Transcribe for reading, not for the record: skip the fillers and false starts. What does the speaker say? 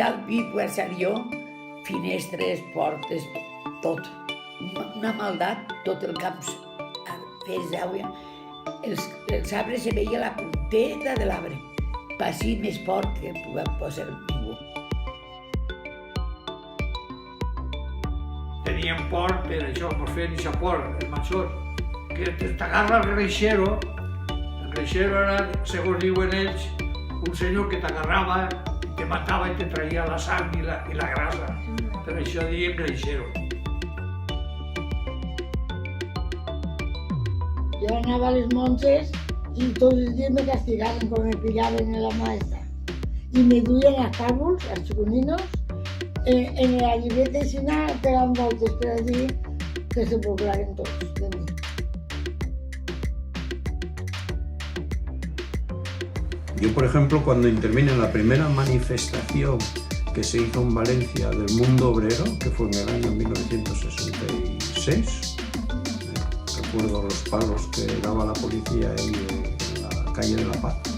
al pit guarxar jo, finestres, portes, tot. Una maldat, tot el camp fes d'aigua. Els arbres se veia la punteta de l'arbre. Passi més fort que pugui posar ningú. Teníem por per això, mos feien eixa por, els majors, que t'agarra el greixero. El greixero era, segons diuen ells, un senyor que t'agarrava i te matava i te traia la sang i la grasa. Per això diem greixero. Yo ganaba a las montes y todos los días me castigaban cuando me pillaban en la maestra. Y me duían las cárbols, los chicuninos, en la llibreta y sin nada, pegaban voltes per allí que se burlaran todos de mí. Yo, por ejemplo, cuando intervine en la primera manifestación que se hizo en Valencia del mundo obrero, que fue en el año 1966, recuerdo los palos que daba la policía ahí en la calle de la Paz.